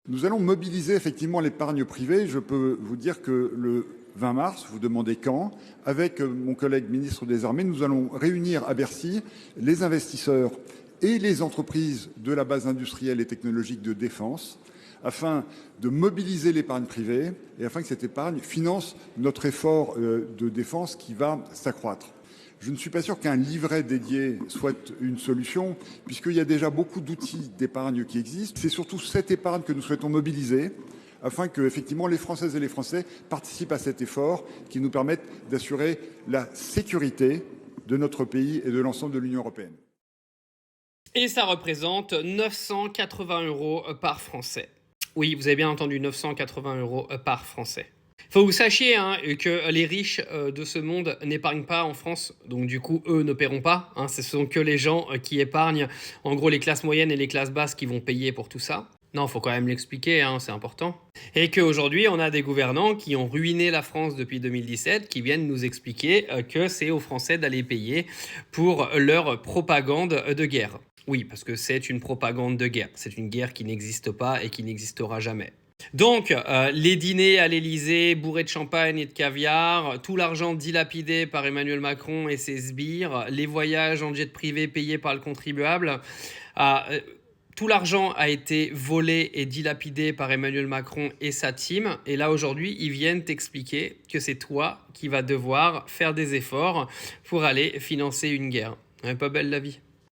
Nous allons mobiliser effectivement l'épargne privée. Je peux vous dire que le 20 mars, vous demandez quand, avec mon collègue ministre des Armées, nous allons réunir à Bercy les investisseurs et les entreprises de la base industrielle et technologique de défense afin de mobiliser l'épargne privée et afin que cette épargne finance notre effort de défense qui va s'accroître. Je ne suis pas sûr qu'un livret dédié soit une solution, puisqu'il y a déjà beaucoup d'outils d'épargne qui existent. C'est surtout cette épargne que nous souhaitons mobiliser, afin que, effectivement, les Françaises et les Français participent à cet effort qui nous permette d'assurer la sécurité de notre pays et de l'ensemble de l'Union européenne. Et ça représente 980 € par Français. Oui, vous avez bien entendu, 980 € par Français. Faut que vous sachiez que les riches de ce monde n'épargnent pas en France, donc du coup, eux ne paieront pas. Ce sont que les gens qui épargnent, en gros les classes moyennes et les classes basses qui vont payer pour tout ça. Non, faut quand même l'expliquer, c'est important. Et qu'aujourd'hui, on a des gouvernants qui ont ruiné la France depuis 2017, qui viennent nous expliquer que c'est aux Français d'aller payer pour leur propagande de guerre. Oui, parce que c'est une propagande de guerre. C'est une guerre qui n'existe pas et qui n'existera jamais. Donc, les dîners à l'Élysée, bourrés de champagne et de caviar, tout l'argent dilapidé par Emmanuel Macron et ses sbires, les voyages en jet privé payés par le contribuable, tout l'argent a été volé et dilapidé par Emmanuel Macron et sa team. Et là, aujourd'hui, ils viennent t'expliquer que c'est toi qui vas devoir faire des efforts pour aller financer une guerre. Elle est pas belle la vie.